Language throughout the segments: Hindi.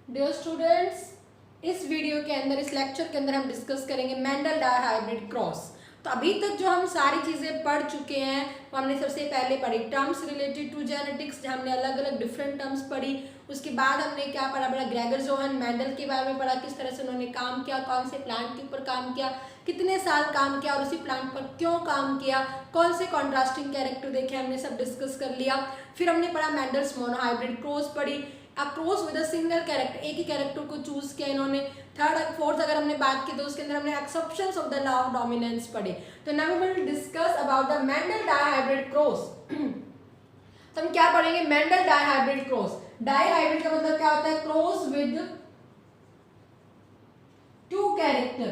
डियर स्टूडेंट्स, इस वीडियो के अंदर, इस लेक्चर के अंदर हम डिस्कस करेंगे मेंडल डायहाइब्रिड क्रॉस। तो अभी तक जो हम सारी चीज़ें पढ़ चुके हैं वो हमने सबसे पहले पढ़ी टर्म्स रिलेटेड टू जेनेटिक्स, जहाँ हमने अलग अलग डिफरेंट टर्म्स पढ़ी। उसके बाद हमने क्या पढ़ा, ग्रेगर जोहन मेंडल के बारे में पढ़ा, किस तरह से उन्होंने काम किया, कौन से प्लांट के ऊपर काम किया, कितने साल काम किया और उसी प्लांट पर क्यों काम किया, कौन से कॉन्ट्रास्टिंग कैरेक्टर देखे, हमने सब डिस्कस कर लिया। फिर हमने पढ़ा मेंडल्स मोनोहाइब्रिड क्रॉस पढ़ी, a cross with a single character, एक ही कैरेक्टर को चूज किया इन्होंने। थर्ड फोर्थ अगर हमने बात की तो उसके अंदर हमने exceptions of the law of dominance पढ़े। तो now we will discuss about the Mendel dihybrid cross. तो हम क्या पढ़ेंगे, मेंडल डायहाइब्रिड क्रॉस। डायहाइब्रिड का मतलब क्या होता है, क्रॉस विद टू कैरेक्टर।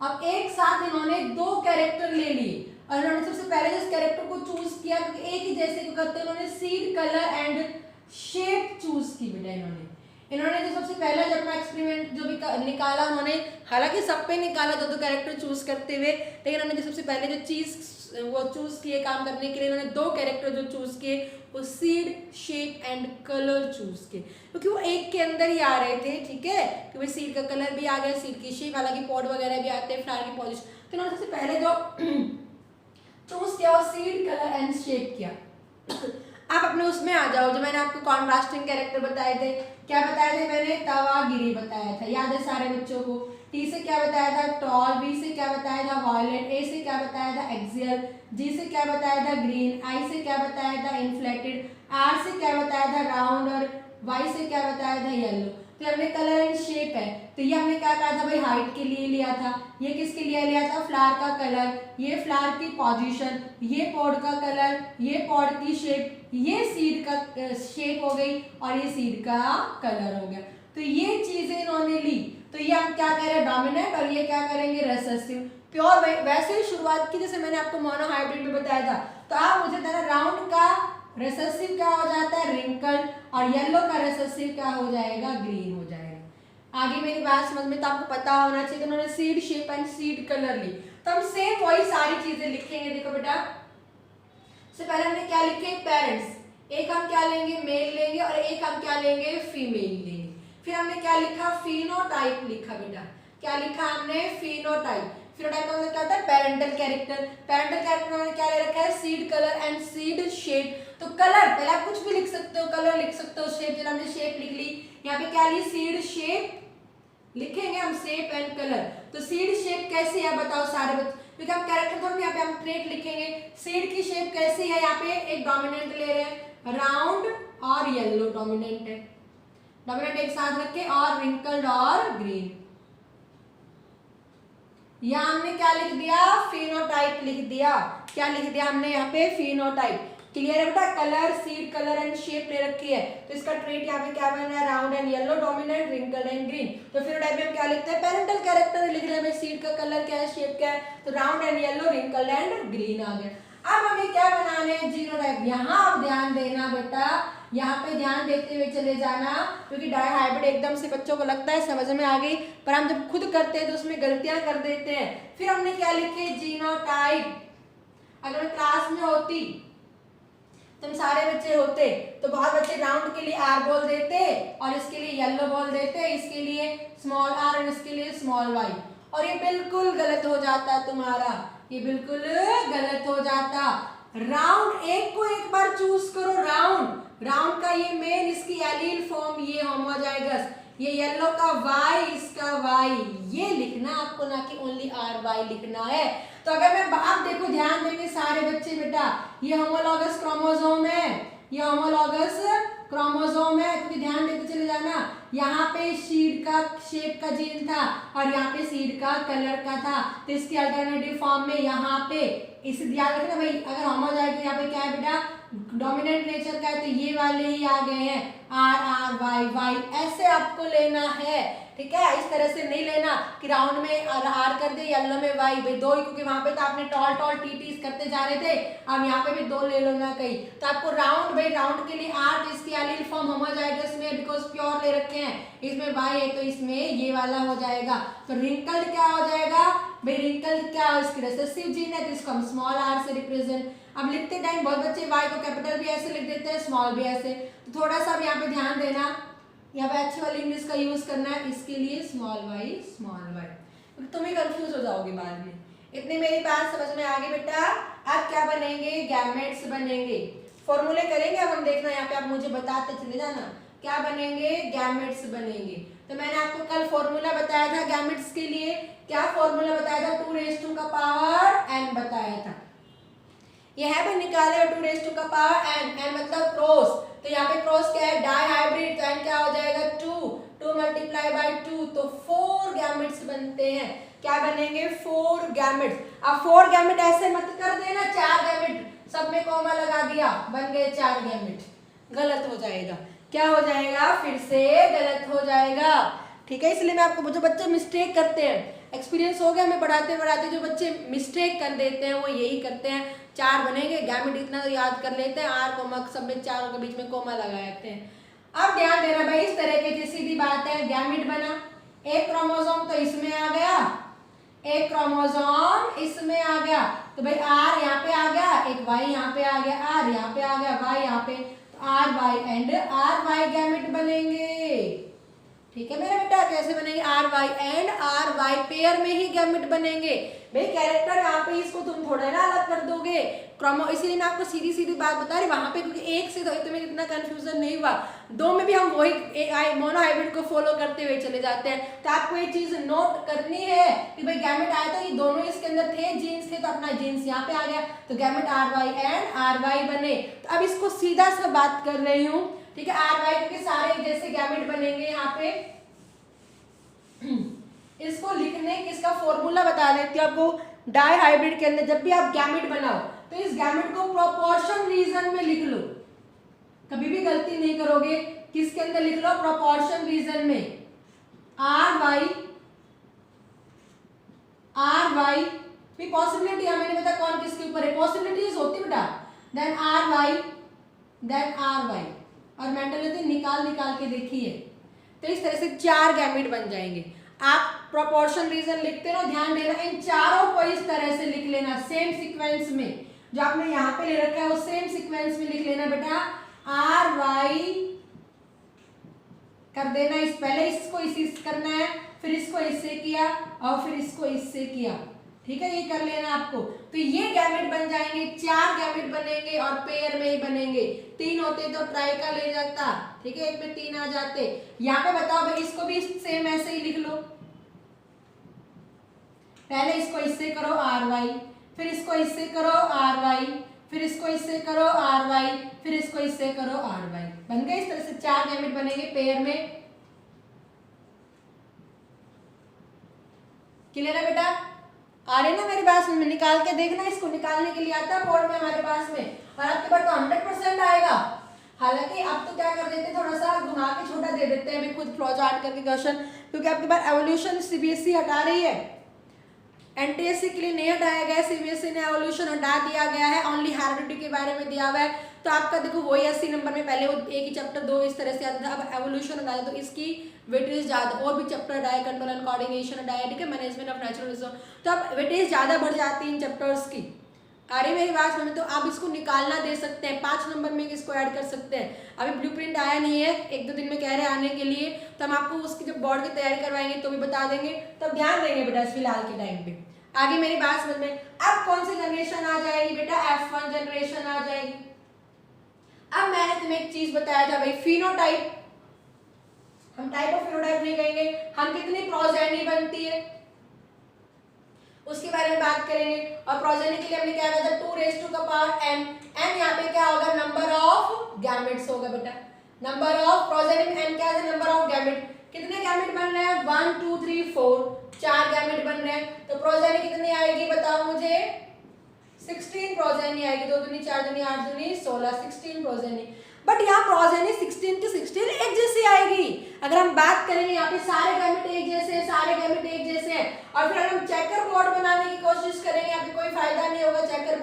अब एक साथ इन्होंने दो कैरेक्टर ले लिए और इन्होंने सबसे पहले जिस कैरेक्टर को चूज किया, क्योंकि एक ही जैसे को करते हैं, उन्होंने seed colour and shape choose की बेटा। इन्होंने जो सबसे पहला जब अपना एक्सपेरिमेंट जो भी निकाला उन्होंने, हालांकि सब पे निकाला दो कैरेक्टर चूज करते हुए, लेकिन उन्होंने जो सबसे पहले जो चीज वो चूज किए काम करने के लिए, उन्होंने दो कैरेक्टर जो चूज किए वो seed shape and colour choose किए, क्योंकि वो एक के अंदर ही आ रहे थे। ठीक है, क्योंकि सीड का कलर भी आ गया, सीड की शेप, हालांकि पॉड वगैरह भी आते हैं, फ्लावर की पोजीशन। तो इन्होंने सबसे पहले जो चूज किया वो सीड कलर एंड शेप किया। आप अपने उसमें आ जाओ, जो मैंने आपको कॉन्ट्रास्टिंग कैरेक्टर बताए थे। क्या बताए थे मैंने, तवागिरी बताया था, याद है सारे बच्चों को। टी से क्या बताया था, टॉल। बी से क्या बताया था, वायलेट। ए से क्या बताया था, एक्सियल। जी से क्या बताया था, ग्रीन। आई से क्या बताया था, इन्फ्लेटेड। आर से क्या बताया था, राउंड। और वाई से क्या बताया था, येलो। तो हमने कलर एंड शेप है, तो ये हमने क्या कहा था भाई, हाइट के लिए लिया था। ये किसके लिए लिया था, फ्लावर का कलर, ये फ्लावर की पोजीशन, ये पॉड का कलर, ये पॉड की शेप, ये सीड का शेप हो गई और ये सीड का कलर हो गया। तो ये चीजें इन्होंने ली, तो ये हम क्या कह रहे हैं, डोमिनेंट, और ये क्या करेंगे, रिसेसिव। प्योर वैसे ही शुरुआत की जैसे मैंने आपको मोनोहाइब्रिड में बताया था। तो आप मुझे बताना, राउंड का रिसेसिव क्या हो जाता है, रिंकल, और येलो का रिसेसिव क्या हो जाएगा, ग्रीन हो जाएगा। आगे मेरी बात समझ में तो आपको पता होना चाहिए। उन्होंने seed shape and seed colour ली, तो हम सेम वही सारी चीजें लिखेंगे। देखो बेटा, सबसे पहले हमने क्या लिखे, पेरेंट्स। एक हम क्या लेंगे, मेल लेंगे, और एक हम क्या लेंगे, फीमेल लेंगे। फिर हमने क्या लिखा, फिनोटाइप लिखा बेटा। क्या लिखा हमने, फिनोटाइप। फिनोटाइप का मतलब क्या होता है, पेरेंटल कैरेक्टर। पेरेंटल कैरेक्टर में क्या ले रखा है, seed colour and seed shape. तो कलर पहले आप कुछ भी लिख सकते हो, कलर लिख सकते हो, शेप जो हमने शेप लिख ली। यहाँ पे क्या ली, सीड शेप लिखेंगे हम, शेप एंड कलर। तो सीड शेप कैसी है बताओ सारे बच्चे, क्योंकि हम कैरेक्टर थोड़ी, यहाँ पे हम ट्रेट लिखेंगे। सीड की शेप कैसी है, यहाँ पे एक डोमिनेंट ले रहे हैं, राउंड और येलो डोमिनेंट है। डोमिनेंट एक साथ रखे, और रिंकल्ड और ग्रीन। यहाँ हमने क्या लिख दिया, फिनोटाइप लिख दिया। क्या लिख दिया हमने यहाँ पे, फिनोटाइप। क्लियर है बेटा, colour, seed colour and shape ले रखी है, तो इसका ट्रेट यहाँ पे क्या बन रहा है, round and yellow dominant, wrinkled and green. तो फिनोटाइप में हम क्या लिखते हैं, पेरेंटल कैरेक्टर लिख रहे हैं, सीड का कलर क्या है, शेप क्या है, तो round and yellow, wrinkled and green आ गया। अब हमें क्या बनाने हैं, जीनोटाइप। यहाँ आप ध्यान देना बेटा, यहाँ पे ध्यान देते हुए चले जाना, क्योंकि डायहाइब्रिड एकदम से बच्चों को लगता है समझ में आ गई, पर हम जब खुद करते हैं तो उसमें गलतियां कर देते हैं। फिर हमने क्या लिखे, जीनोटाइप। अगर मैं क्लास में होती, तुम सारे बच्चे होते, तो बहुत बच्चे राउंड के लिए आर बोल देते, और इसके लिए येलो बोल देते, इसके लिए स्मॉल आर और इसके लिए स्मॉल वाई, और ये बिल्कुल गलत हो जाता तुम्हारा, ये बिल्कुल गलत हो जाता। राउंड एक को एक बार चूज करो, राउंड, राउंड का ये मेन, इसकी एलील फॉर्म ये होमोजाइगस, ये येलो का वाई, इसका वाई, ये लिखना आपको, ना कि ओनली आर वाई लिखना है। तो अगर मैं, आप देखो ध्यान देंगे सारे बच्चे बेटा, ये होमोलॉगस क्रोमोसोम है, ये होमोलॉगस क्रोमोसोम है, क्योंकि ध्यान देते चले जाना, यहाँ पे सीड का शेप का जीन था और यहाँ पे सीड का कलर का था, तो इसकी अल्टरनेटिव फॉर्म में यहाँ पे, इसे ध्यान रखना भाई, अगर होमोजाइगस यहाँ पे क्या है बेटा, डोमिनेंट नेचर का है, तो ये वाले ही आ गए हैं, आर आर वाई वाई, ऐसे आपको लेना है। ठीक है, इस तरह से नहीं लेना कि राउंड में आर कर दे, येलो में वाई, भाई दो ही, क्योंकि वहां पे तो आपने टॉल टॉल टी करते जा रहे थे, अब यहाँ पे भी दो ले लो ना कहीं। तो आपको राउंड, भाई राउंड के लिए आर, तो इसकी एलील फॉर्म होमोजाइगस में, बिकॉज प्योर ले रखे हैं, इसमें वाई है तो इसमें ये वाला हो जाएगा। तो रिंकल्ड क्या हो जाएगा भाई, रिंकल्ड क्या है, इसकी रिसेसिव जीन है, तो इसको हम स्मॉल आर से रिप्रेजेंट। अब लिखते टाइम बहुत बच्चे वाई को कैपिटल भी ऐसे लिख देते हैं, स्मॉल भी ऐसे, तो थोड़ा सा अब यहाँ पे ध्यान देना, यहाँ पे अच्छी वाली इंग्लिश का यूज करना है, इसके लिए स्मॉल वाई, तुम ही कंफ्यूज हो जाओगे बाद में। इतनी मेरी बात समझ में आ गई बेटा। अब क्या बनेंगे, गैमेट्स बनेंगे। फॉर्मूले करेंगे अब हम, देखना यहाँ पे आप मुझे बताते चले जाना क्या बनेंगे, गैमेट्स बनेंगे। तो मैंने आपको कल फॉर्मूला बताया था गैमेट्स के लिए, क्या फॉर्मूला बताया था, 2 का पावर n बताया था। ये है भाई निकाले 2 का पावर n मतलब क्रॉस, तो यहाँ पे क्रॉस क्या है, डाई हाइब्रिड, तो n क्या हो जाएगा 2 मल्टीप्लाई बाय 2, तो 4 गैमेट्स बनते हैं। क्या बनेंगे, 4 गैमेट्स। अब 4 गैमेट ऐसे मत कर देना 4 गैमेट, सब में कॉमा लगा दिया, बन गए 4 गैमेट, गलत हो जाएगा। क्या हो जाएगा, फिर से गलत हो जाएगा, ठीक है। इसलिए मैं आपको, जो बच्चे मिस्टेक करते हैं, एक्सपीरियंस हो गया हमें पढ़ाते पढ़ाते, जो बच्चे मिस्टेक कर देते हैं वो यही करते हैं, 4 बनेंगे गैमेट, इतना तो याद कर लेते हैं, आर कोमा सब में चारों के बीच में कोमा लगा देते हैं। अब ध्यान देना भाई, इस तरह की सीधी बात है, गैमेट बना, एक क्रोमोसोम तो इसमें आ गया, एक क्रोमोसोम इसमें आ गया, तो भाई आर यहाँ पे आ गया, एक वाई यहाँ पे आ गया, आर यहाँ पे आ गया, वाई यहाँ पे, तो R Y and R Y gamete बनेंगे, ठीक है मेरा बेटा। कैसे बनेंगे, R Y and R Y pair में ही गैमेट बनेंगे। भाई कैरेक्टर यहाँ पे इसको तुम थोड़ा ना अलग कर दोगे क्रोमो, इसीलिए मैं आपको सीधी सीधी बात बता रही वहां पे, क्योंकि एक से तुम्हें इतना कंफ्यूजन नहीं हुआ, 2 में भी हम वही मोनो हाइब्रिड को फॉलो करते हुए चले जाते हैं। तो आपको ये चीज नोट करनी है कि भाई गैमेट आया तो ये दोनों इसके अंदर थे, जीन्स थे, तो अपना जीन्स यहाँ पे आ गया, तो gamete R Y and R Y बने। तो अब इसको सीधा सा बात कर रही हूँ, ठीक है, आर वाई क्योंकि सारे जैसे गैमेट बनेंगे यहाँ पे। इसको लिखने किसका फॉर्मूला बता देती हूँ आपको, डाई हाइब्रिड के अंदर जब भी आप गैमेट बनाओ तो इस गैमेट को प्रोपोर्शन रीजन में लिख लो, कभी भी गलती नहीं करोगे। किसके अंदर लिख लो, प्रोपोर्शन रीजन में, आर वाई पॉसिबिलिटी हमें नहीं पता कौन किसके ऊपर है, पॉसिबिलिटीज होती बेटा, देन आर वाई और मेंटलिटी निकाल के देखिए। तो इस तरह से 4 गैमेट बन जाएंगे। आप प्रोपोर्शन रीजन लिखते रहो, ध्यान देना इन चारों को इस तरह से लिख लेना, सेम सीक्वेंस में, जो आपने यहाँ पे ले रखा है वो सेम सीक्वेंस में लिख लेना बेटा। आर वाई कर देना, इस पहले इसको इसी करना है, फिर इसको इससे किया और फिर इसको इससे किया, ठीक है, ये कर लेना आपको। तो ये गैमेट बन जाएंगे, 4 गैमेट बनेंगे और पेयर में ही बनेंगे। 3 होते तो ट्राई का ले जाता, ठीक है, एक में 3 आ जाते। यहाँ पे बताओ भाई, इसको भी सेम ऐसे ही लिख लो, पहले इसको इससे करो आर वाई, फिर इसको इससे करो आर वाई, फिर इसको इससे करो आर वाई, फिर इसको इससे करो आर वाई, बन गए। इस तरह से 4 गैमेट बनेंगे पेयर में। क्लियर है बेटा, आ रही ना मेरी बात में, निकाल के देखना, इसको निकालने के लिए आता है बोर्ड में हमारे पास में, और आपके पास तो 100% आएगा। हालांकि अब तो क्या कर देते हैं, थोड़ा सा घुमा के छोटा दे देते हैं, खुद फ्लो चार्ट करके क्वेश्चन, क्योंकि आपके पास एवोल्यूशन सीबीएसई हटा रही है, एनटीएससी के लिए नहीं हटाया गया, सीबीएसई ने एवोल्यूशन हटा दिया गया है, ओनली हेरिडिटी के बारे में दिया हुआ है। तो आपका देखो वही 80 नंबर में, पहले वो एक ही चैप्टर 2 इस तरह से आता था, अब एवोल्यूशन हटाया तो इसकी वेटेज ज्यादा, और भी चैप्टर हटाया, कंट्रोल एंड कोऑर्डिनेशन हटाया, ठीक है, मैनेजमेंट ऑफ नेचुरल रिसोर्स, तो अब वेटेज ज्यादा बढ़ जाती है इन चैप्टर्स की। आ रही मेरी बात में, तो आप इसको निकालना दे सकते हैं, 5 नंबर में इसको ऐड कर सकते हैं। अभी ब्लूप्रिंट आया नहीं है, 1-2 दिन में कह रहे हैं आने के लिए, तो हम आपको उसकी जब बोर्ड की तैयारी करवाएंगे तो भी बता देंगे, तब ध्यान देंगे बेटा फिलहाल के टाइम पे। आगे मेरी बात समझ में, अब कौन सी जनरेशन आ जाएगी बेटा, F1 जनरेशन आ जाएगी। अब मैंने तुम्हें एक चीज बताया था भाई, फिनोटाइप, हम टाइप ऑफ फिनोटाइप नहीं कहेंगे, हम कितनी प्रोजेनी बनती है उसके बारे में बात करेंगे। और प्रोजेनी के लिए हमने क्या कहा था, 2 का पावर n, n यहाँ पे क्या होगा, नंबर ऑफ गैमेट्स होगा बेटा, नंबर ऑफ प्रोजेनी में n क्या है, नंबर ऑफ गैमेट, कितने गैमेट बन रहे हैं, 1 2 3 4, 4 गैमेट बन रहे हैं। तो प्रोजेनी कितनी आएगी बताओ मुझे, 16 प्रोजेनी आएगी, 2 दूनी 4 दूनी 8 दूनी 16, 16 प्रोजेनी। बट यहाँ प्रोजेनी 16 की 16 एक जैसी आएगी। अगर हम बात करेंगे यहाँ पे सारे गैमेट एक जैसे हैं, सारे गैमेट एक जैसे हैं, और फिर अगर हम चेकर बोर्ड बनाने की कोशिश करेंगे, यहाँ पे कोई फायदा नहीं होगा। चेकर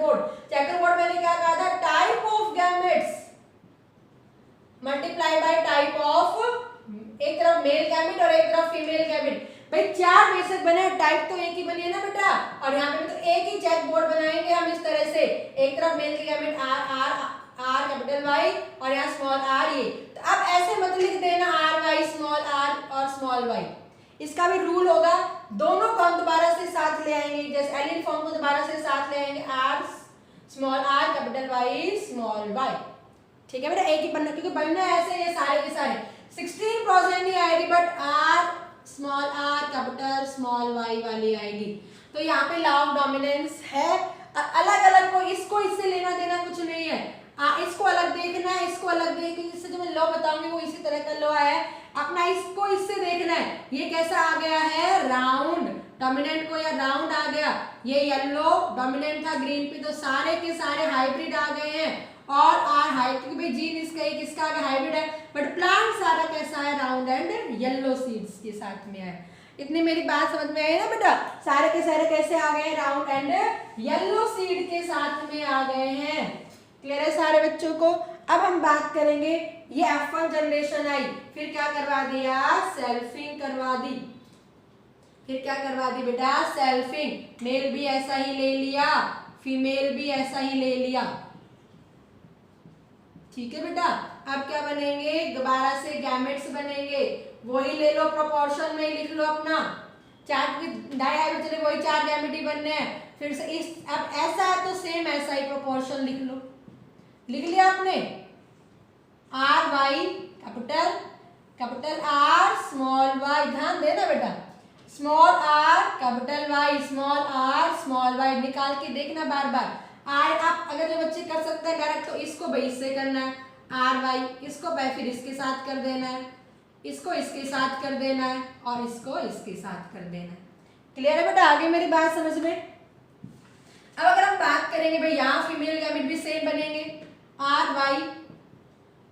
बोर्ड मैंने क्या कहा था, type of gametes multiply by type of, एक तरफ मेल गैमेट और एक तरफ फीमेल गैमेट। भाई 4 बेशक बने, टाइप तो एक ही बनी है ना बेटा, और यहाँ पे तो एक ही चेक बोर्ड बनाएंगे हम इस तरह से, एक तरफ मेल की गैमेट आर कैपिटल वाई और यहाँ स्मॉल आर, ये तो अब ऐसे मत लिख देना आर वाई स्मॉल वाई। इसका भी रूल होगा, दोनों को हम दोबारा से साथ ले आएंगे, जैसे एलियन फॉर्म को दोबारा से साथ ले आएंगे, R small R capital Y small Y. ठीक है बेटा, एक ही बनना, क्योंकि बनना ऐसे ये सारे के सारे 16 प्रोजेनी आएगी, but R small R capital small Y वाली आएगी। तो यहाँ पे लॉ ऑफ डोमिनेंस है, अलग अलग को, इसको इससे लेना देना कुछ नहीं है, इसको अलग देखना है, इसको अलग देखना, इससे जो मैं लॉ बताऊंगी वो इसी तरह का लॉ है, अपना इसको इससे देखना है। ये कैसा आ गया है, राउंड डोमिनेंट को, या राउंड आ गया, ये येलो डोमिनेंट था ग्रीन पे, तो सारे के सारे हाइब्रिड आ गए हैं, और आर हाइब्रिड, क्योंकि भाई जीन इसका एक इसका आगे हाइब्रिड है, बट प्लांट सारा कैसा है, राउंड एंड येलो सीड्स के साथ में है। इतनी मेरी बात समझ में आई ना बेटा, सारे के सारे कैसे आ गए, राउंड एंड येलो सीड के साथ में आ गए हैं। क्लियर है सारे बच्चों को। अब हम बात करेंगे, ये F1 जनरेशन आई, फिर क्या करवा दिया, सेल्फिंग करवा दी, फिर क्या करवा दी बेटा, सेल्फिंग, मेल भी ऐसा ही ले लिया, फीमेल भी ऐसा ही ले लिया। ठीक है बेटा, अब क्या बनेंगे, दोबारा से गैमेट्स बनेंगे, वही ले लो, प्रोपोर्शन में लिख लो अपना, चार डाई चले वही 4 गैमेट ही बनने हैं, फिर से इस, अब ऐसा है तो सेम ऐसा ही प्रोपोर्शन लिख लो, लिख लिया आपने, R Y capital, capital R small Y, ध्यान देना बेटा, small R capital Y, small Y, निकाल के देखना बार बार। आर आप अगर जो बच्चे कर सकते हैं डायरेक्ट, तो इसको भाई इससे करना है, आर वाई, इसको भाई फिर इसके साथ कर देना है, इसको इसके साथ कर देना है, और इसको इसके साथ कर देना है। क्लियर है बेटा, आगे मेरी बात समझ में। अब अगर हम बात करेंगे भाई, यहाँ फीमेल गैमेट भी सेम बनेंगे, R Y,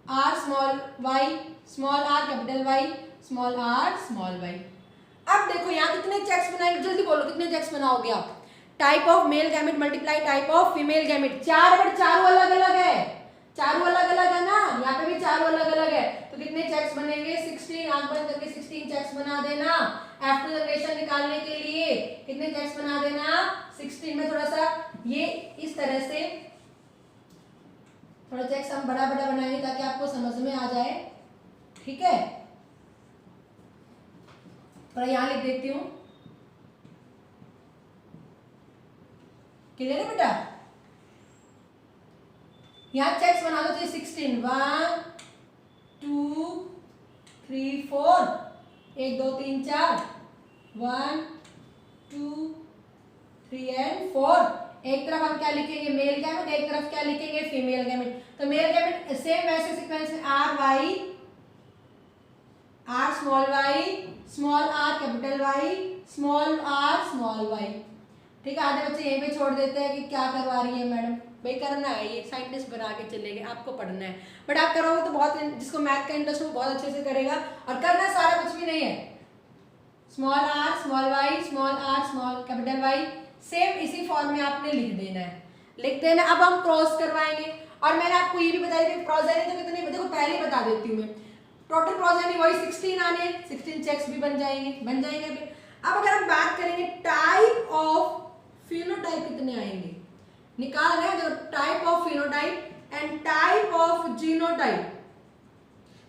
R small R capital Y, small R small Y. अब देखो यहाँ कितने चेक्स बनाएंगे, जल्दी बोलो कितने चेक्स बनाओगे आप, type of male gamete multiply type of female gamete, 4, but चारों अलग अलग है, चारों अलग अलग है ना, यहाँ पे भी चारों अलग अलग है, तो कितने चेक्स बनेंगे, 16, आंख बंद करके 16 चेक्स बना देना। F2 जनरेशन निकालने के लिए कितने चेक्स बना देना, 16 में थोड़ा सा ये इस तरह से थोड़ा चेक्स हम बड़ा बड़ा बनाएंगे ताकि आपको समझ में आ जाए। ठीक है, थोड़ा यहाँ लिख देती हूँ, क्लियर है बेटा, यहाँ चेक्स बना दो, तो 16, 1 2 3 4, 1 2 3 4, 1 2 3 एंड 4। एक तरफ हम क्या लिखेंगे, मेल गैमेट, एक तरफ क्या लिखेंगे, फीमेल गैमेट। तो मेल गैमेट सेम वैसे सीक्वेंस में, R Y, R small R capital Y, small R small Y. ठीक है, आधे बच्चे यहीं पे छोड़ देते हैं कि क्या करवा रही है मैडम, भाई करना है, ये साइंटिस्ट बना के चलेंगे, आपको पढ़ना है, बट आप करोगे तो बहुत, जिसको मैथ का इंटरेस्ट हो बहुत अच्छे से करेगा, और करना सारा कुछ भी नहीं है, small R small Y, small R small capital Y, same इसी फॉर्म में आपने लिख देना है, लिख देना। अब हम क्रॉस करवाएंगे, और मैंने आपको ये भी बताई थी प्रोजेनी तो कितने, देखो पहले बता देती हूँ मैं, टोटल प्रोजेनी वही 16 आने, 16 चेक्स भी बन जाएंगे अभी। अब अगर हम बात करेंगे टाइप ऑफ फिनोटाइप कितने आएंगे, निकाल रहे हैं, जो type of phenotype and type of genotype.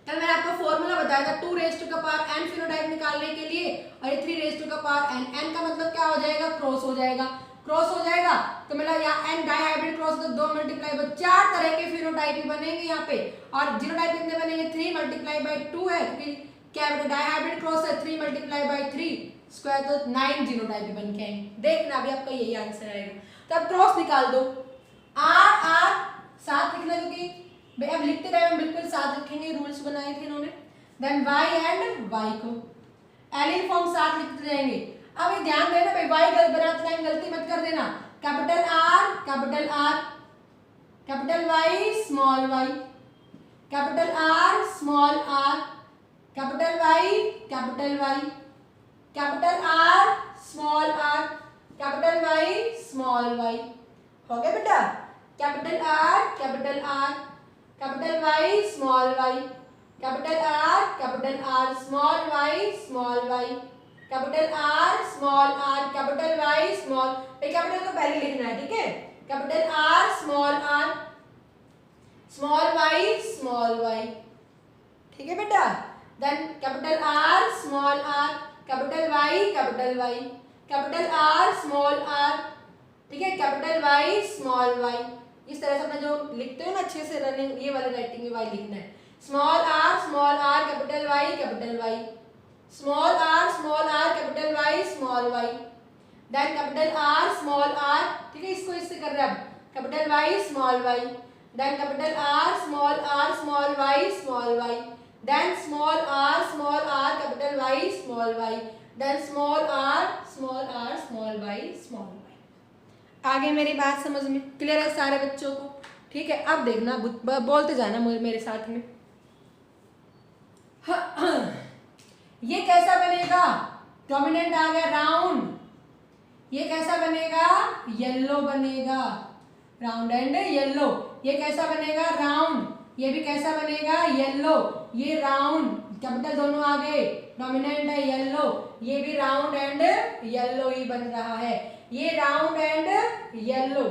कल मैंने आपको फॉर्मूला बताया था 2 raise to the power n phenotype निकालने के लिए, और ये 3 raise to the power n, n का मतलब क्या हो जाएगा, क्रॉस हो जाएगा, क्रॉस हो जाएगा, तो मतलब यहाँ n डाई हाइब्रिड क्रॉस, तो 2 मल्टीप्लाई बाय 4 तरह के फिनोटाइप ही बनेंगे यहाँ पे, और जीनोटाइप कितने बनेंगे, 3 मल्टीप्लाई बाय 2 है, क्योंकि क्या बेटा डाई हाइब्रिड क्रॉस है, 3 मल्टीप्लाई बाय 3 स्क्वायर, तो 9 जीनोटाइप भी बन के आएंगे। देखना अभी आपका यही आंसर आएगा। तो अब क्रॉस निकाल दो, आर साथ लिखना, क्योंकि भाई अब लिखते रहे हम बिल्कुल साथ रखेंगे, रूल्स बनाए थे इन्होंने। देन वाई एंड वाई को एलियन फॉर्म साथ लिखते जाएंगे। अब ये ध्यान देना भाई, वाई बनाते टाइम गलती मत कर देना, capital R capital Y small Y, capital R small R, capital Y capital Y, capital R small R, capital Y small Y. हो गया बेटा, capital R capital Y small Y, capital R small Y small Y, capital R small R capital Y small, capital को पहले लिखना है, ठीक है, capital R small Y small Y, ठीक है बेटा। Then capital R small R, capital Y capital Y, capital R small R, ठीक है, कैपिटल वाई स्मॉल वाई। इस तरह से अपना जो लिखते हो ना अच्छे से रनिंग ये वाले राइटिंग में वाई लिखना है। Small R capital Y, small R capital Y, then capital R small R, ठीक है, इसको इससे कर रहे हैं अब, capital Y small Y, then capital R small Y, then small R capital Y small Y, then small Y small Y. आगे मेरी बात समझ में क्लियर है सारे बच्चों को? ठीक है, अब देखना बोलते जाना मेरे साथ में। ये कैसा बनेगा? डोमिनेंट आ गया राउंड। ये कैसा बनेगा? येलो बनेगा, राउंड एंड येलो। ये कैसा बनेगा? राउंड। ये भी कैसा बनेगा? येलो। ये राउंड, कैपिटल दोनों आ गए, डोमिनेंट है येलो, ये भी राउंड एंड येलो ही बन रहा है। ये राउंड एंड येलो,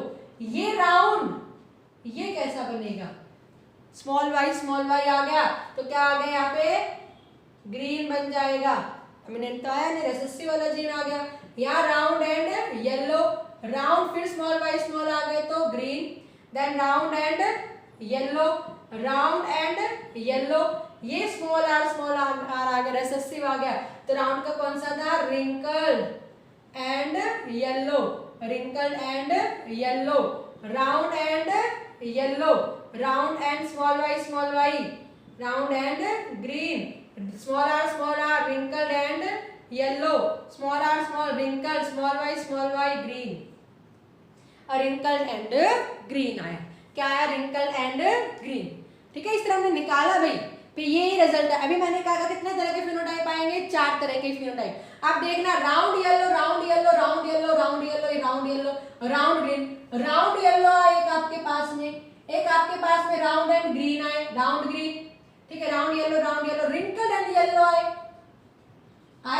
ये राउंड, ये कैसा बनेगा? स्मॉल वाई आ गया तो क्या आ गया यहाँ पे? ग्रीन बन जाएगा। डोमिनेंट तो आया नहीं, रेसेसिव वाला जीन आ गया। यहाँ राउंड एंड येलो, राउंड फिर स्मॉल वाई स्मॉल आ गए तो green, then round and yellow, round and yellow, ये स्मॉल आर आ गया, रेसेसिव आ गया। तो राउंड का कौन सा था? Wrinkled and yellow, wrinkled and yellow, round and yellow, round and small Y, round and green, small R wrinkled and yellow, small R small wrinkled, small Y green, और रिंकल्ड एंड ग्रीन आया। क्या आया? Wrinkled and green. ठीक है, इस तरह हमने निकाला भाई, फिर यही रिजल्ट है। अभी मैंने कहा कितने तरह के फिनोटाइप आएंगे? 4 तरह के फिनोटाइप। आप देखना, round yellow, round yellow, round yellow, round yellow, round yellow, round green, round yellow एक आपके पास में, एक आपके पास में राउंड एंड ग्रीन आए, राउंड ग्रीन, ठीक है, round yellow, wrinkle and yellow आए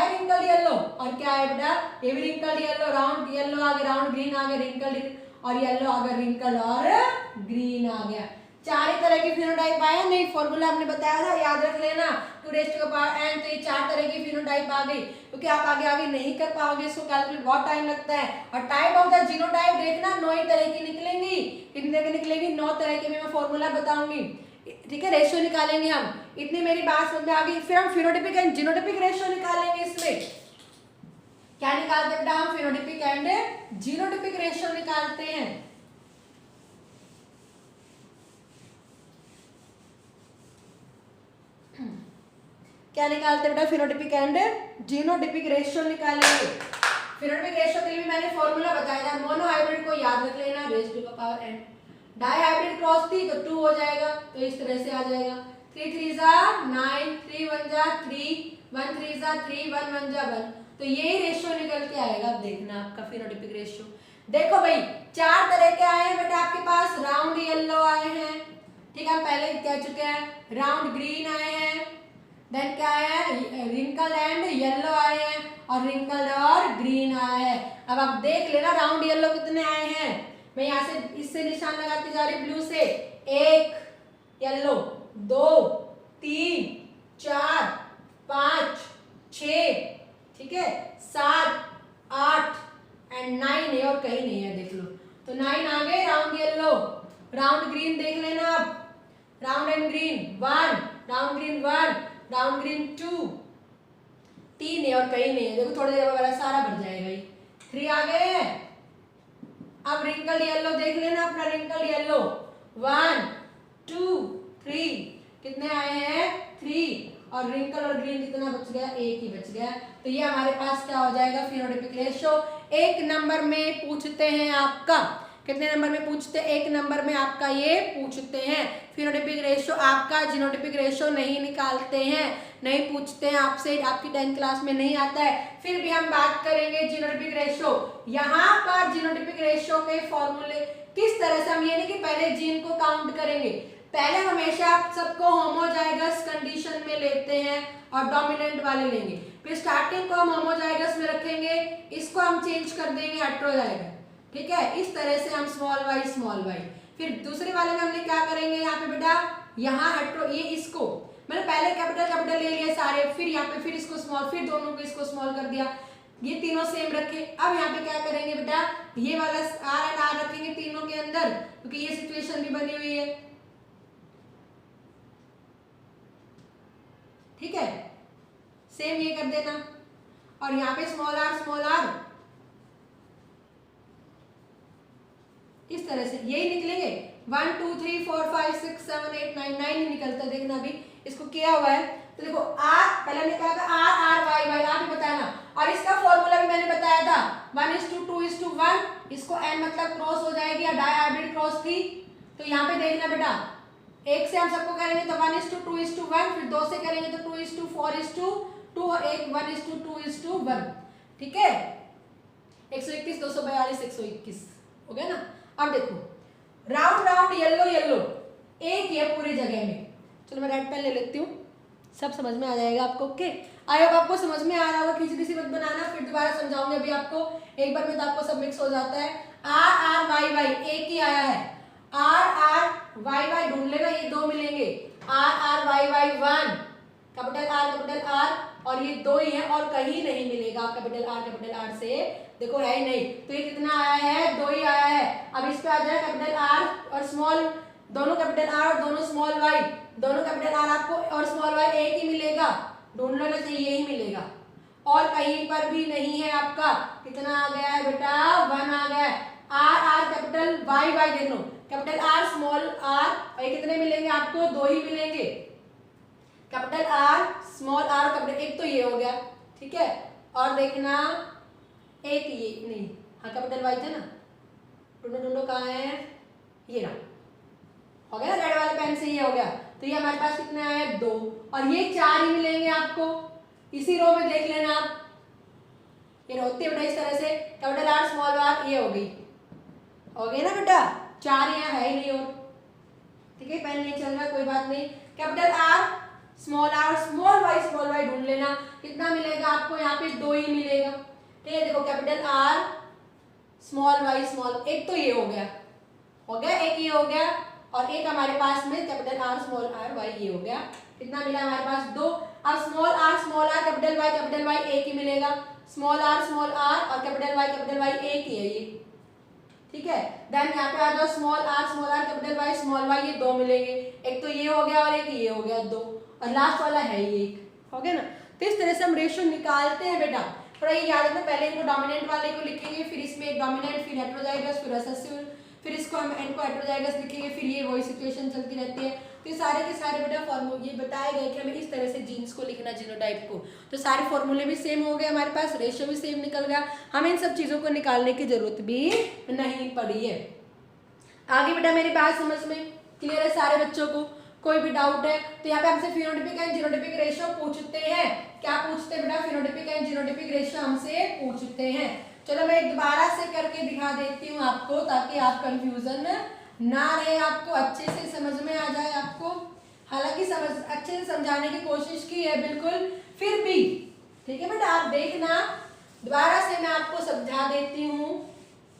रिंकल येलो, और क्या है बेटा? ये भी रिंकल येलो, राउंड येलो आ गया, राउंड ग्रीन आ गया, रिंकल और येलो आ गया, रिंकल और ग्रीन आ गया। 4 ही तरह की फिनोटाइप आया। नहीं, फॉर्मूला हमने बताया था, याद रख लेना, 2 raised to the power n। तो ये 4 तरह की फिनोटाइप आ गई, क्योंकि आप आगे नहीं कर पाओगे, इसको कैलकुलेट बहुत टाइम लगता है। और टाइप ऑफ द जीनोटाइप देखना, 9 ही तरह की निकलेंगी। कितने की निकलेंगी? 9 तरह की मैं फॉर्मूला बताऊंगी। ठीक है, रेशियो निकालेंगे हम। इतनी मेरी बात समझ में आ गई। फिर हम फिनोटाइपिक एंड जीनोटाइपिक रेशियो निकालेंगे। इसमें क्या निकालते हैं बेटा? हम फिनोटाइपिक एंड जीनोटाइपिक रेशियो निकालते हैं। क्या निकालते हैं बेटा? फिनोटाइपिक एंड जीनोटाइपिक रेशियो निकालेंगे। फिनोटाइपिक रेशियो के लिए भी मैंने फॉर्मूला बताया था। मोनो हाइब्रिड को याद रख लेना, raise to the power n। Dihybrid cross थी तो 2 हो जाएगा, तो इस तरह से आ जाएगा। 3 3 जा 9, 3 1 जा 3, 1 3 जा 3, 1 1 जा 1। तो यही रेशियो निकल के आएगा। अब देखना आपका फिनोटाइपिक रेशियो। देखो भाई, 4 तरह के आए हैं बेटा आपके पास। राउंड येलो आए हैं, ठीक है, हम पहले कह चुके हैं। राउंड ग्रीन आए हैं, देन क्या है? रिंकल एंड येलो आए हैं, और रिंकल और ग्रीन आया है। अब आप देख लेना राउंड येलो कितने आए हैं। मैं यहाँ से इससे निशान लगाती जा रही ब्लू से। 1 येलो, 2 3 4 5 6, ठीक है, 7 8 एंड 9 है, और कहीं नहीं है, देख लो। तो 9 आ गए राउंड येलो। राउंड ग्रीन देख लेना आप, round and green 1, round green 1, round green 2, 3 है और कहीं नहीं है। देखो थोड़ी देर बाद सारा भर जाएगा। ये 3 आ गए हैं। अब रिंकल येलो देख लेना अपना, रिंकल येलो 1 2 3, कितने आए हैं? 3, और रिंकल और ग्रीन कितना बच गया? 1 ही बच गया। तो ये हमारे पास क्या हो जाएगा? Phenotypic ratio. 1 नंबर में पूछते हैं आपका, कितने नंबर में पूछते हैं? 1 नंबर में आपका ये पूछते हैं फिनोटाइपिक रेशियो। आपका जीनोटाइपिक रेशियो नहीं निकालते हैं, नहीं पूछते हैं आपसे, आपकी 10th क्लास में नहीं आता है। फिर भी हम बात करेंगे जीनोटाइपिक रेशियो। यहाँ पर जीनोटाइपिक रेशियो के फॉर्मूले किस तरह से, हम ये नहीं कि पहले जीन को काउंट करेंगे, पहले हमेशा आप सबको होमोजाइगस कंडीशन में लेते हैं और डोमिनेंट वाले लेंगे। फिर स्टार्टिंग को हम होमोजाइगस में रखेंगे, इसको हम चेंज कर देंगे हेटेरोजाइगस। ठीक है, इस तरह से हम स्मॉल वाई। फिर दूसरे वाले में हमने क्या करेंगे? यहाँ पे बेटा, यहाँ हेटेरो, ये इसको मैंने पहले कैपिटल कैपिटल ले लिए सारे, फिर यहाँ पे फिर इसको स्मॉल, फिर दोनों को इसको स्मॉल कर दिया, ये तीनों सेम रखे। अब यहाँ पे क्या करेंगे बेटा, ये वाला आर एंड आर रखेंगे तीनों के अंदर, क्योंकि ये सिचुएशन भी बनी हुई है, ठीक है। सेम ये कर देना, और यहाँ पे स्मॉल आर इस तरह से यही निकलेंगे। 1 2 3 4 5 6 7 8 9 9 ही निकलता है। देखना अभी इसको किया हुआ है तो देखो आर पहले हमने कहा था आर वाई वाई, आप ही बताना। और इसका फॉर्मूला भी मैंने बताया था 1:2:1, इसको एन मतलब क्रॉस हो जाएगी या डाई हाइब्रिड क्रॉस थी। तो यहाँ पे देखना बेटा, एक से हम सबको करेंगे तो 1:2:1, फिर दो से करेंगे तो 2:4:2 और एक 1:2:1, ठीक है। 121 242 121 हो गया ना। अब देखो राउंड राउंड येलो येलो एक ये पूरी जगह में, चलो मैं रेड पेन ले लेती हूँ, सब समझ में आ जाएगा आपको। ओके, आई होप आपको समझ में आ रहा होगा। खिचड़ी सी मत बनाना, फिर दोबारा समझाऊंगी अभी आपको, एक बार में तो आपको सब मिक्स हो जाता है। आर वाई वाई एक ही आया है, आर वाई वाई ढूंढ लेना, ये दो मिलेंगे। R Y Y 1 capital R और ये दो ही है और कहीं नहीं मिलेगा कैपिटल आर से, देखो है ही नहीं। तो ये कितना आया है, दो ही आया है। अब इस पे आ जाए कैपिटल आर और स्मॉल, दोनों कैपिटल आर और दोनों स्मॉल वाई, दोनों कैपिटल आर आपको और स्मॉल वाई एक ही मिलेगा, ढूंढ लेना चाहिए यही मिलेगा, और कहीं पर भी नहीं है आपका। कितना आ गया है बेटा, 1 आ गया है। आर कैपिटल वाई वाई देख लो, कैपिटल आर स्मॉल आर, और ये कितने मिलेंगे आपको, दो ही मिलेंगे। Capital R small R capital, एक तो ये हो गया, ठीक है। और देखना एक ये नहीं, हाँ कैपिटल वाई था ना, ढूंढो कहाँ है, ये रहा, हो गया रेड वाले पेन से ये हो गया। तो ये हमारे पास कितने आए, 2, और ये 4 ही मिलेंगे आपको। इसी रो में देख लेना आप, ये होती है बेटा इस तरह से, कैपिटल आर स्मॉल आर, ये हो गई ना बेटा, 4 यहाँ है ही नहीं और, ठीक है। पेन नहीं चल रहा कोई बात नहीं। कैपिटल आर स्मॉल वाई ढूंढ लेना, कितना मिलेगा आपको, यहाँ पे 2 ही मिलेगा, ठीक है। देखो capital R small Y small, एक तो ये हो गया, एक ये हो गया, और एक हमारे पास में capital R small R Y ये हो गया, कितना मिला हमारे पास, 2। अब स्मॉल आर कैपिटल वाई एक ही मिलेगा, स्मॉल आर और कैपिटल वाई एक ही है ये, ठीक है। देन यहाँ पे आ जाओ स्मॉल आर कैपिटल वाई ये 2 मिलेंगे, एक तो ये हो गया और एक ये हो गया, 2, और लास्ट वाला है ये एक, हो गया ना। तो इस तरह से हम रेशियो निकालते हैं बेटा। थोड़ा ये याद रखना, पहले इनको डोमिनेंट वाले को लिखेंगे, फिर इसमें एक डोमिनेंट, फिर हेटेरोजाइगस, फिर रिसेसिव, फिर इसको हम एन को हेटेरोजाइगस लिखेंगे, फिर ये वही सिचुएशन चलती रहती है। तो ये सारे के सारे बेटा फॉर्मूले ये बताए गए कि हमें इस तरह से जीन्स को लिखना, जीनोटाइप को। तो सारे फॉर्मूले भी सेम हो गए हमारे पास, रेशियो भी सेम निकल गया, हमें इन सब चीज़ों को निकालने की जरूरत भी नहीं पड़ी है। आगे बेटा मेरी बात समझ में क्लियर है सारे बच्चों को, कोई भी डाउट है तो यहाँ पे हमसे फिनोटाइपिक एंड जीनोटाइपिक रेशियो पूछते हैं। क्या पूछते हैं बेटा, फिनोटाइपिक एंड जीनोटाइपिक रेशियो हमसे पूछते हैं। चलो मैं दोबारा से करके दिखा देती हूँ आपको, ताकि आप कंफ्यूजन ना रहे, आपको अच्छे से समझ में आ जाए आपको। हालांकि अच्छे से समझाने की कोशिश की है बिल्कुल, फिर भी ठीक है बेटा, आप देखना दोबारा से मैं आपको समझा देती हूँ,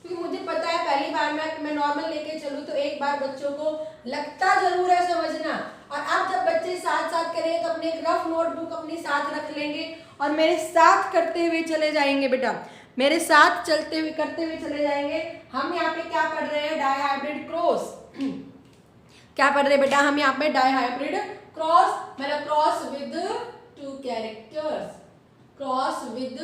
क्योंकि मुझे पता है पहली बार मैं नॉर्मल लेके चलूँ तो एक बार बच्चों को लगता जरूर है समझना। और अब जब बच्चे साथ साथ करेंगे तो अपने एक रफ नोटबुक अपने साथ रख लेंगे और मेरे साथ करते हुए चले जाएंगे बेटा, मेरे साथ करते हुए चले जाएंगे। हम यहाँ पे क्या पढ़ रहे हैं, डाई हाइब्रिड क्रॉस। क्या पढ़ रहे हैं बेटा, हम यहाँ पे डाई हाइब्रिड क्रॉस, मतलब cross with 2 characters, cross with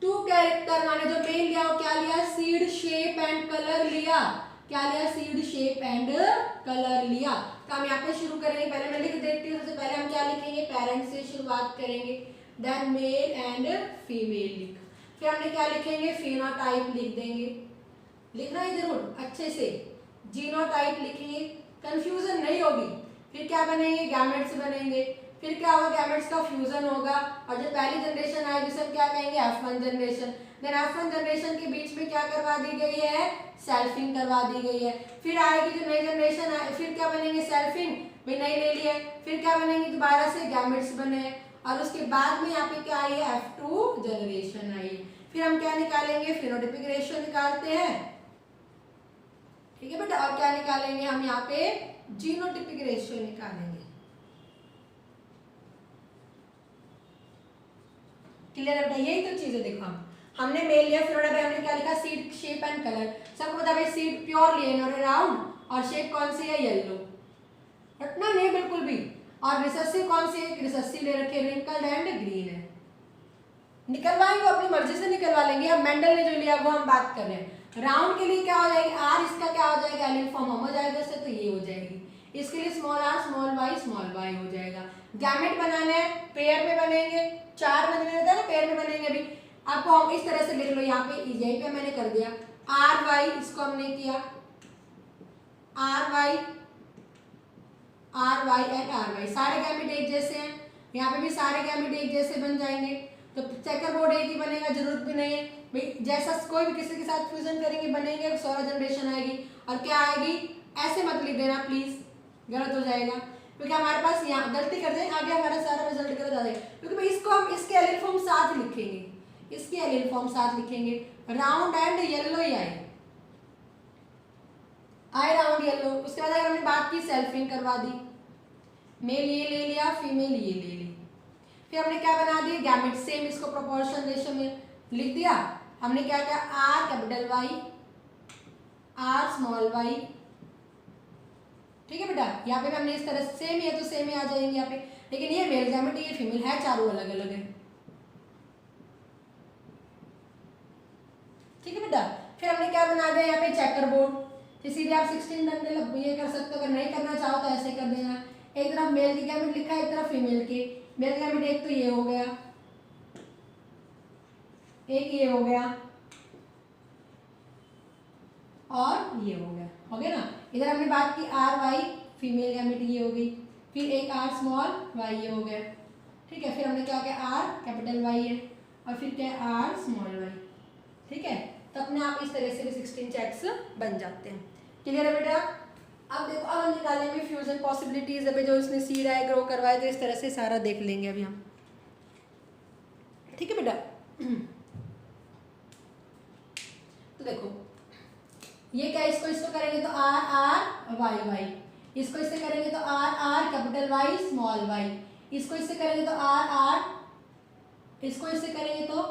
2 character, माने जो मेन लिया वो क्या लिया, सीड शेप एंड कलर लिया। क्या लिया, सीड शेप एंड कलर लिया। तो हम यहाँ पे शुरू करेंगे, पहले मैं लिख देती हूँ। सबसे पहले हम क्या लिखेंगे, पेरेंट्स से शुरुआत करेंगे, देन मेल एंड फीमेल लिख, फिर हमने क्या लिखेंगे, फिनोटाइप लिख देंगे, लिखना है जरूर अच्छे से, जीनोटाइप लिखेंगे, कंफ्यूजन नहीं होगी। फिर क्या बनेंगे, गैमेट्स बनेंगे, फिर क्या होगा, गैमेट्स का फ्यूजन होगा, और जब पहली जनरेशन आएगी जिसे हम क्या कहेंगे, F1 generation. Then F1 generation के बीच में क्या करवा दी गई है, सेल्फिंग करवा दी गई है। फिर आएगी जो नई जनरेशन आए, फिर क्या बनेंगे, सेल्फिंग भी नहीं ले लिए, फिर क्या बनेंगे, दोबारा से गैमेट्स बने, और उसके बाद में यहाँ पे क्या आई है, F2 जनरेशन आई। फिर हम क्या निकालेंगे, फिनोटाइपिक रेशियो निकालते हैं, ठीक है बेटा। और क्या निकालेंगे हम यहाँ पे, जीनोटिपिक रेशियो निकालेंगे। क्लियर है बेटा? यही तो चीज है। देखो हमने मेल लिया, फिर हमने क्या लिखा, सीड शेप एंड कलर। सबको पता है सीड प्योर लिए राउंड, और शेप कौन सी है, येलो, रटना नहीं बिल्कुल भी। और रिसेसिव कौन सी है, रिसेसिव ले रखे, रिंकल्ड एंड ग्रीन है। निकलवाएंगे अपनी मर्जी से निकलवा लेंगे। अब मेंडल ने जो लिया वो हम बात कर रहे हैं। राउंड के लिए क्या हो जाएगी, आर इसका क्या हो जाएगा, एलिफ फॉर्म हो जाएगा इससे, तो ये हो जाएगी। इसके लिए स्मॉल आर स्मॉल वाई हो जाएगा। गैमेट बनाने हैं, पेयर में बनेंगे, 4 बनने रहता है ना, पेयर में बनेंगे। अभी आपको हम इस तरह से लिख लो, यहाँ पे यहीं पे मैंने कर दिया आर वाई, इसको हमने किया R Y and R Y. सारे गैमेट एक जैसे हैं, यहाँ पे भी सारे गैमेट एक जैसे बन जाएंगे। तो चेकर बोर्ड एक ही बनेगा, जरूरत भी नहीं है भाई, जैसा कोई भी किसी के साथ फ्यूजन करेंगे बनेंगे, 16 जनरेशन आएगी। और क्या आएगी, ऐसे मत लिख देना प्लीज, गलत हो जाएगा, क्योंकि हमारे पास यहाँ गलती कर दें आगे हमारा सारा रिजल्ट गलत आ जाएगा। क्योंकि भाई इसको हम इसके एलिल फॉर्म साथ लिखेंगे, इसके एलिल फॉर्म साथ लिखेंगे। राउंड एंड येलो ही आए राउंड येलो। उसके बाद अगर हमने बात की सेल्फिंग करवा दी, मेल ये ले लिया, फीमेल ये ले ली, फिर हमने क्या बना दिया, गैमेट सेम, इसको प्रोपोर्शन रेशियो में लिख दिया। हमने क्या किया, R capital Y, R small Y, ठीक है बेटा। यहाँ पे हमने इस तरह सेम ही है तो सेम ही आ जाएंगे यहाँ पे, लेकिन ये मेल गैमेट ये फीमेल है, चारों अलग अलग है, ठीक है बेटा। फिर हमने क्या बना दिया यहाँ पे, चेकर बोर्ड। इसीलिए आप 16 बंडल ये कर सकते हो, अगर नहीं करना चाहो तो ऐसे कर देना। एक तरफ मेल की गैमेट लिखा है, एक तरफ फीमेल की। मेल गैमेट एक तो ये हो गया, एक ये हो गया, और ये हो गया ना। इधर हमने बात की आर वाई, फीमेल गैमेट ये हो गई, फिर एक आर स्मॉल वाई ये हो गया, ठीक है। फिर हमने क्या किया, आर कैपिटल वाई है, और फिर क्या है, आर स्मॉल वाई, ठीक है। तो अपने आप इस तरह से 16 चेक्स बन जाते हैं। क्लियर है बेटा? अब देखो, अब हम निकालेंगे फ्यूजन पॉसिबिलिटीज। अभी जो इसने सीड आए ग्रो करवाए, तो इस तरह से सारा देख लेंगे अभी हम, ठीक है बेटा। तो देखो ये क्या, इसको करेंगे तो आर आर वाई वाई, इसको इससे करेंगे तो R R capital Y small Y, इसको इससे करेंगे तो आर आर, इसको इससे करेंगे तो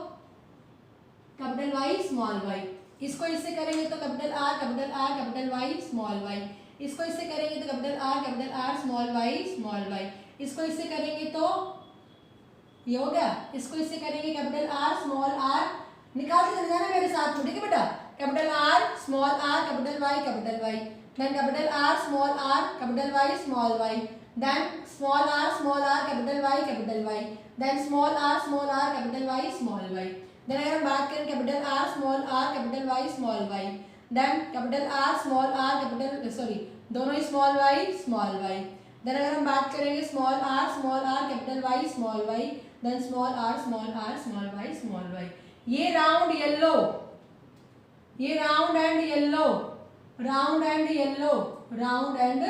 कैपिटल वाई स्मॉल वाई, इसको इससे करेंगे तो capital R capital Y small Y, इसको इससे करेंगे तो कैपिटल आर स्मॉल वाई, इसको इससे करेंगे तो ये हो गया, इसको इससे करेंगे कैपिटल आर स्मॉल आर, निकालते चले जाना मेरे साथ में, ठीक है बेटा। Capital R small R capital Y then capital R small R capital Y then small R capital Y then small R capital Y then अगर हम बात करें capital R small R capital Y then capital R small R capital sorry दोनों ही स्मॉल वाई देन अगर हम बात करेंगे small R capital Y then small Y. ये राउंड येलो, ये round and yellow, round and yellow, round and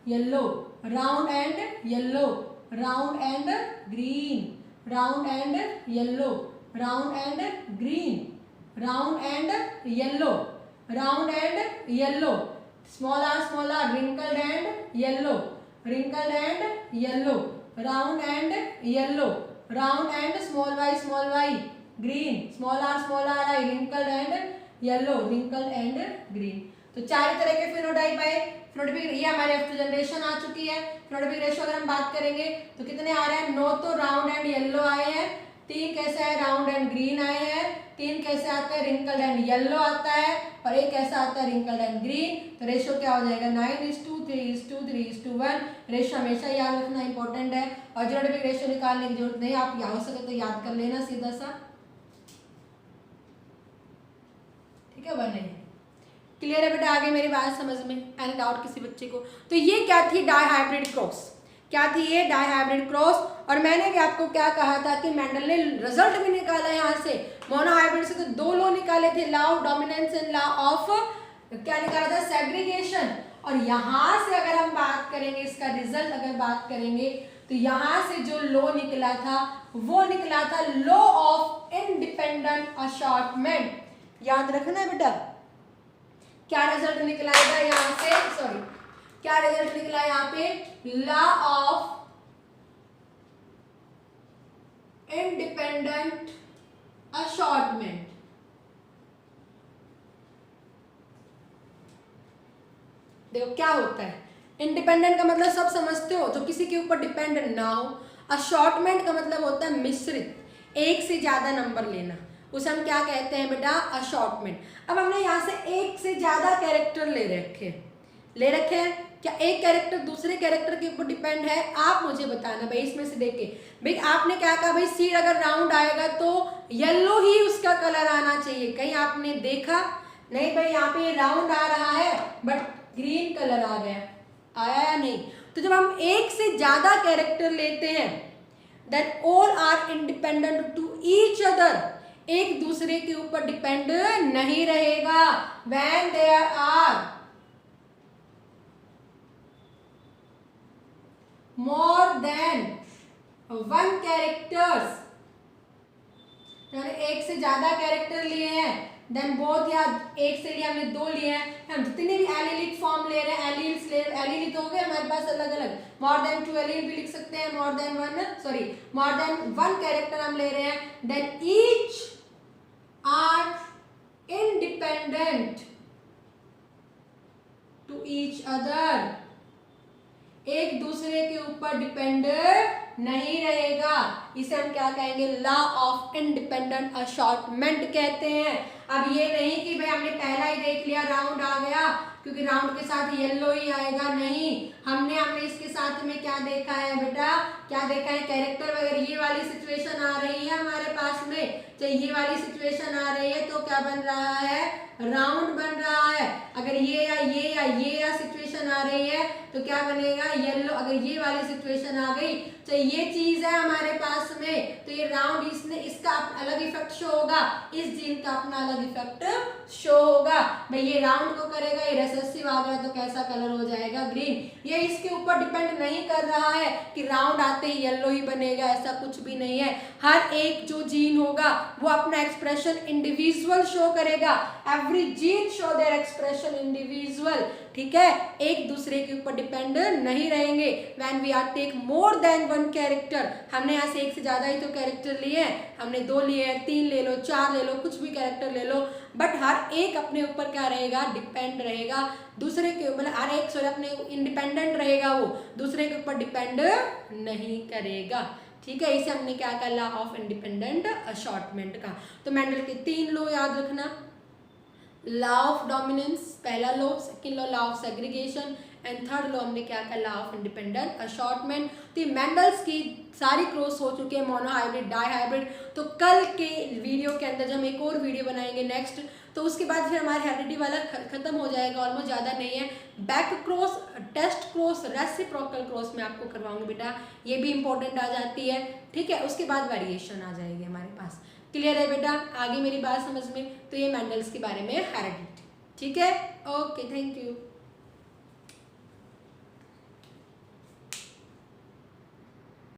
yellow, round and yellow, round and green, round and yellow, round and green, round and yellow, round and yellow, small R wrinkled and yellow, wrinkled and yellow, round and yellow, round and small Y green, small R I wrinkled and yellow, wrinkled and green. तो 4 तरह के फिनोटाइप आए। फिनोटाइपिक ये हमारे F2 जनरेशन आ चुकी है। फिनोटाइपिक रेशियो अगर हम बात करेंगे तो कितने आ रहे हैं, 9 तो राउंड एंड येलो आए हैं, 3 कैसे है राउंड एंड ग्रीन आए हैं, 3 कैसे आता है रिंकल्ड एंड येलो आता है, और एक कैसा आता है रिंकल्ड एंड ग्रीन। तो रेशियो क्या हो जाएगा, 9:3:3:1। रेशियो हमेशा याद रखना इंपॉर्टेंट है, और जीनोटाइपिक रेशियो निकालने की जरूरत नहीं, आप हो सके तो याद कर लेना सीधा सा, ठीक है। 1 है। क्लियर है बेटा? आगे मेरी बात समझ में, एनी डाउट किसी बच्चे को? तो ये क्या थी, डाई हाइब्रिड क्रॉस। क्या थी ये, डाई हाइब्रिड क्रॉस। और मैंने भी आपको क्या कहा था कि मेंडल ने रिजल्ट भी निकाला यहाँ से, मोनो हाइब्रिड से तो 2 लॉ निकाले थे, law of dominance and law of क्या निकाला था, सेग्रीगेशन। और यहाँ से अगर हम बात करेंगे, इसका रिजल्ट अगर बात करेंगे, तो यहाँ से जो लॉ निकला था वो निकला था लॉ ऑफ इंडिपेंडेंट अशॉर्टमेंट। याद रखना है बेटा, क्या रिजल्ट निकला था यहाँ से, सॉरी क्या रिजल्ट निकला यहाँ पे, लॉ ऑफ इंडिपेंडेंट असॉर्टमेंट। देखो क्या होता है, इंडिपेंडेंट का मतलब सब समझते हो, जो किसी के ऊपर डिपेंडेंट ना हो। असॉर्टमेंट का मतलब होता है मिश्रित, एक से ज्यादा नंबर लेना, उसे हम क्या कहते हैं बेटा, असॉर्टमेंट। अब हमने यहाँ से एक से ज्यादा कैरेक्टर ले रखे हैं। क्या एक कैरेक्टर दूसरे कैरेक्टर के ऊपर डिपेंड है? आप मुझे बताना भाई, इसमें से देख के। भाई आपने क्या कहा, भाई सीड अगर राउंड आएगा तो येलो ही उसका कलर आना चाहिए, कहीं आपने देखा नहीं भाई यहाँ पे राउंड आ रहा है बट ग्रीन कलर आ गया, आया या नहीं? तो जब हम एक से ज्यादा कैरेक्टर लेते हैं then all are independent to each other, एक दूसरे के ऊपर डिपेंड नहीं रहेगा। When there are more than one characters, एक से ज्यादा कैरेक्टर लिए हैं, देन बोथ, या एक से लिए हमने दो लिए हैं, हम जितने भी एलिलिक फॉर्म ले रहे हैं, एलिल्स ले, एलिल हो गए हमारे पास अलग अलग, मोर देन 2 एलिल भी लिख सकते हैं, मोर देन वन कैरेक्टर हम ले रहे हैं, then each are independent to each other, एक दूसरे के ऊपर डिपेंड नहीं रहेगा। इसे हम क्या कहेंगे, लॉ ऑफ इंडिपेंडेंट असॉर्टमेंट कहते हैं। अब ये नहीं कि भाई हमने पहला ही देख लिया राउंड आ गया क्योंकि राउंड के साथ येलो ही आएगा, नहीं, हमने इसके साथ में क्या देखा है बेटा, क्या देखा है, कैरेक्टर वगैरह। ये वाली सिचुएशन आ रही है हमारे पास में, चाहे ये वाली सिचुएशन आ रही है तो क्या बन रहा है, राउंड बन रहा है। अगर ये सिचुएशन आ रही है तो क्या बनेगा, येलो। अगर ये वाली सिचुएशन आ गई तो ये चीज है हमारे पास में, तो ये राउंड, इसका अलग इफेक्ट शो होगा, इस जीन का अपना अलग इफेक्ट शो होगा। भाई ये राउंड को करेगा, ये रेसेसिव आ गया तो कैसा कलर हो जाएगा, ग्रीन। ये इसके ऊपर डिपेंड नहीं कर रहा है कि राउंड आते ही येलो ही बनेगा, ऐसा कुछ भी नहीं है। हर एक जो जीन होगा वो अपना एक्सप्रेशन इंडिविजुअल शो करेगा, every gene show their expression individual, ठीक है, एक दूसरे के ऊपर डिपेंड नहीं रहेंगे। When we are take more than one character, हमने यहाँ से एक से ज्यादा ही तो कैरेक्टर लिए हैं, हमने 2 लिए हैं, 3 ले लो, 4 ले लो, कुछ भी कैरेक्टर ले लो, बट हर एक अपने ऊपर क्या रहेगा, डिपेंड रहेगा दूसरे के, मतलब हर एक अपने इंडिपेंडेंट रहेगा, वो दूसरे के ऊपर डिपेंड नहीं करेगा, ठीक है। इसे हमने क्या कहा, लॉ ऑफ इंडिपेंडेंट असॉर्टमेंट का। तो मेंडल के 3 लॉ याद रखना, लॉ ऑफ डोमिनेंस पहला law, second law of segregation, and third law हमने क्या कहा, लॉ ऑफ इंडिपेंडेंट असॉर्टमेंट। तो मेंडल्स की सारी क्रॉस हो चुके हैं, मोनो हाइब्रिड, डाई हाइब्रिड। तो कल के वीडियो के अंदर जब हम एक और वीडियो बनाएंगे नेक्स्ट, तो उसके बाद फिर हमारा हेरिडिटी वाला खत्म हो जाएगा, ऑलमोस्ट ज़्यादा नहीं है। Back cross, test cross, reciprocal cross में आपको करवाऊंगी बेटा, ये भी इंपॉर्टेंट आ जाती है, ठीक है। उसके बाद वेरिएशन आ जाएगी हमारे पास। क्लियर है बेटा, आगे मेरी बात समझ में? तो ये मेंडल्स के बारे में हेरिडिटी, ठीक है। Okay, thank you.